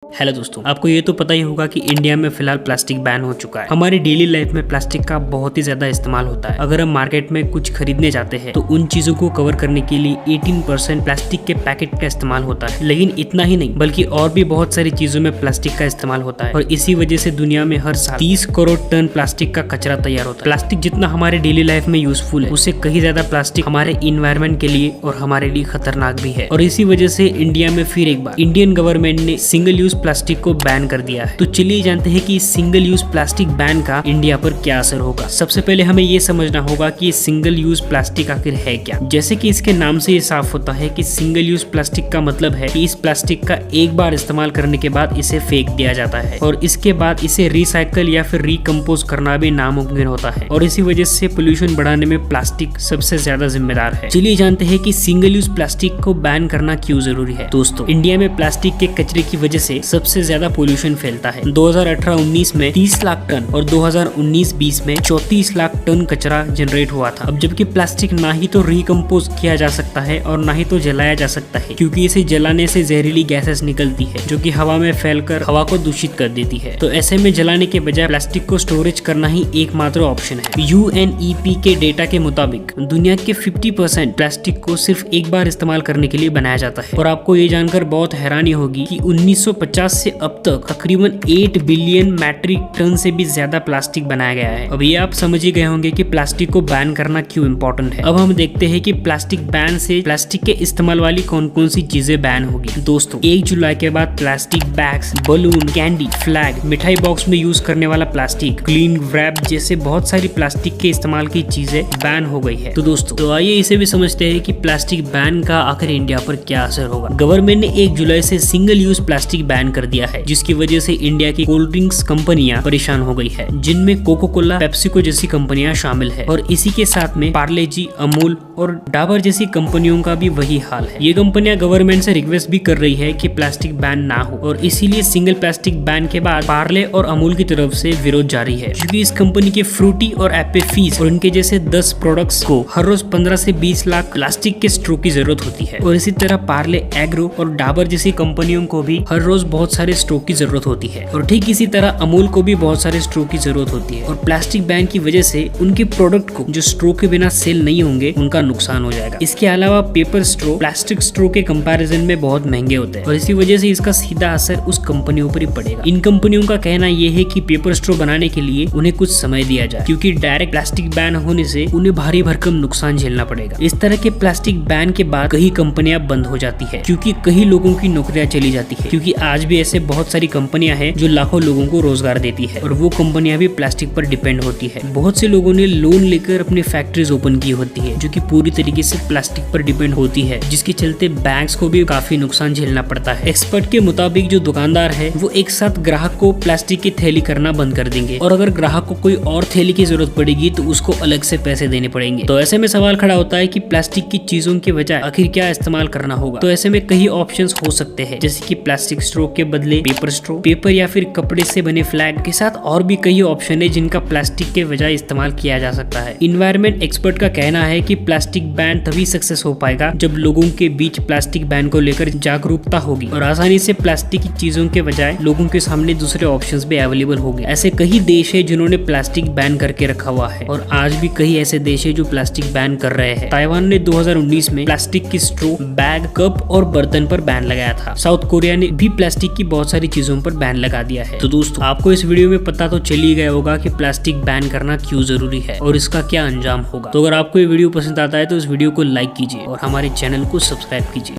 Hello दोस्तों, आपको ये तो पता ही होगा कि इंडिया में फिलहाल प्लास्टिक बैन हो चुका है। हमारी डेली लाइफ में प्लास्टिक का बहुत ही ज्यादा इस्तेमाल होता है। अगर हम मार्केट में कुछ खरीदने जाते हैं तो उन चीजों को कवर करने के लिए 18% प्लास्टिक के पैकेट का इस्तेमाल होता है। लेकिन इतना ही नहीं, बल्कि और भी बहुत सारी चीजों में प्लास्टिक का इस्तेमाल होता है और इसी वजह से दुनिया में हर साल 30 करोड़ टन प्लास्टिक का कचरा तैयार होता है। प्लास्टिक जितना हमारे डेली लाइफ में यूजफुल है, उससे कहीं ज्यादा प्लास्टिक हमारे इन्वायरमेंट के लिए और हमारे लिए खतरनाक भी है। और इसी वजह से इंडिया में फिर एक बार इंडियन गवर्नमेंट ने सिंगल यूज प्लास्टिक को बैन कर दिया है। तो चलिए जानते हैं कि सिंगल यूज प्लास्टिक बैन का इंडिया पर क्या असर होगा। सबसे पहले हमें ये समझना होगा कि सिंगल यूज प्लास्टिक आखिर है क्या। जैसे कि इसके नाम से ये साफ होता है कि सिंगल यूज प्लास्टिक का मतलब है कि इस प्लास्टिक का एक बार इस्तेमाल करने के बाद इसे फेंक दिया जाता है और इसके बाद इसे रिसाइकल या फिर रिकम्पोज करना भी नामुमकिन होता है और इसी वजह से पोल्यूशन बढ़ाने में प्लास्टिक सबसे ज्यादा जिम्मेदार है। चलिए जानते हैं कि सिंगल यूज प्लास्टिक को बैन करना क्यों जरूरी है। दोस्तों, इंडिया में प्लास्टिक के कचरे की वजह से सबसे ज्यादा पोल्यूशन फैलता है। 2018-19 में 30 लाख टन और 2019-20 में 34 लाख टन कचरा जनरेट हुआ था। अब जबकि प्लास्टिक ना ही तो रिकम्पोज किया जा सकता है और ना ही तो जलाया जा सकता है, क्योंकि इसे जलाने से जहरीली गैसेस निकलती है जो कि हवा में फैलकर हवा को दूषित कर देती है। तो ऐसे में जलाने के बजाय प्लास्टिक को स्टोरेज करना ही एकमात्र ऑप्शन है। UNEP के डेटा के मुताबिक दुनिया के 50% प्लास्टिक को सिर्फ एक बार इस्तेमाल करने के लिए बनाया जाता है। और आपको ये जानकर बहुत हैरानी होगी कि 1950 से अब तक तकरीबन 8 बिलियन मैट्रिक टन से भी ज्यादा प्लास्टिक बनाया गया है। अब ये आप समझ ही गए होंगे कि प्लास्टिक को बैन करना क्यों इम्पोर्टेंट है। अब हम देखते हैं कि प्लास्टिक बैन से प्लास्टिक के इस्तेमाल वाली कौन कौन सी चीजें बैन होगी। दोस्तों, 1 जुलाई के बाद plastic bags, balloon, candy, flag, मिठाई बॉक्स में यूज करने वाला प्लास्टिक, क्लीन रैप जैसे बहुत सारी प्लास्टिक के इस्तेमाल की चीजें बैन हो गई है। तो दोस्तों, तो आइए इसे भी समझते हैं कि प्लास्टिक बैन का आखिर इंडिया पर क्या असर होगा। गवर्नमेंट ने 1 जुलाई से सिंगल यूज प्लास्टिक बैन कर दिया है, जिसकी वजह से इंडिया की कोल्ड ड्रिंक्स कंपनियां परेशान हो गई है, जिनमें कोको कोला, पेप्सिको जैसी कंपनियां शामिल है और इसी के साथ में पार्ले जी, अमूल और डाबर जैसी कंपनियों का भी वही हाल है। ये कंपनियां गवर्नमेंट से रिक्वेस्ट भी कर रही है कि प्लास्टिक बैन ना हो और इसीलिए सिंगल प्लास्टिक बैन के बाद पार्ले और अमूल की तरफ से विरोध जारी है, क्योंकि इस कंपनी के फ्रूटी और एप्पे फीज और इनके जैसे 10 प्रोडक्ट्स को हर रोज 15 से 20 लाख प्लास्टिक के स्ट्रो की जरूरत होती है। और इसी तरह पार्ले, एग्रो और डाबर जैसी कंपनियों को भी हर रोज बहुत सारे स्ट्रो की जरूरत होती है और ठीक इसी तरह अमूल को भी बहुत सारे स्ट्रो की जरूरत होती है। और प्लास्टिक बैन की वजह से उनके प्रोडक्ट को जो स्ट्रो के बिना सेल नहीं होंगे उनका नुकसान हो जाएगा। इसके अलावा पेपर स्ट्रो प्लास्टिक स्ट्रो के कंपैरिजन में बहुत महंगे होते हैं और इसी वजह से इसका सीधा असर उस कंपनियों पर ही पड़ेगा। इन कंपनियों का कहना यह है कि पेपर स्ट्रो बनाने के लिए उन्हें कुछ समय दिया जाए, क्योंकि डायरेक्ट प्लास्टिक बैन होने से उन्हें भारी भरकम नुकसान झेलना पड़ेगा। इस तरह के प्लास्टिक बैन के बाद कई कंपनियां बंद हो जाती है, क्योंकि कई लोगों की नौकरियां चली जाती है, क्योंकि आज भी ऐसे बहुत सारी कंपनियां हैं जो लाखों लोगों को रोजगार देती है और वो कंपनियां भी प्लास्टिक पर डिपेंड होती है। बहुत से लोगों ने लोन लेकर अपनी फैक्ट्रीज ओपन की होती है जो कि पूरी तरीके से प्लास्टिक पर डिपेंड होती है, जिसके चलते बैंक्स को भी काफी नुकसान झेलना पड़ता है। एक्सपर्ट के मुताबिक जो दुकानदार है वो एक साथ ग्राहक को प्लास्टिक की थैली करना बंद कर देंगे और अगर ग्राहक को कोई और थैली की जरूरत पड़ेगी तो उसको अलग से पैसे देने पड़ेंगे। तो ऐसे में सवाल खड़ा होता है कि प्लास्टिक की चीजों के बजाय आखिर क्या इस्तेमाल करना होगा। तो ऐसे में कई ऑप्शंस हो सकते हैं, जैसे कि प्लास्टिक स्ट्रो के बदले पेपर स्ट्रो, पेपर या फिर कपड़े से बने फ्लैग के साथ और भी कई ऑप्शन है जिनका प्लास्टिक के बजाय इस्तेमाल किया जा सकता है। इन्वायरमेंट एक्सपर्ट का कहना है कि प्लास्टिक बैन तभी सक्सेस हो पाएगा जब लोगों के बीच प्लास्टिक बैन को लेकर जागरूकता होगी और आसानी से प्लास्टिक की चीजों के बजाय लोगों के सामने दूसरे ऑप्शंस भी अवेलेबल होंगे। ऐसे कई देश है जिन्होंने प्लास्टिक बैन करके रखा हुआ है और आज भी कई ऐसे देश है जो प्लास्टिक बैन कर रहे हैं। ताइवान ने 2019 में प्लास्टिक की स्ट्रो, बैग, कप और बर्तन पर बैन लगाया था। साउथ कोरिया ने भी प्लास्टिक की बहुत सारी चीजों पर बैन लगा दिया है। तो दोस्तों, आपको इस वीडियो में पता तो चल ही गया होगा कि प्लास्टिक बैन करना क्यों जरूरी है और इसका क्या अंजाम होगा। तो अगर आपको ये वीडियो पसंद आता है तो इस वीडियो को लाइक कीजिए और हमारे चैनल को सब्सक्राइब कीजिए।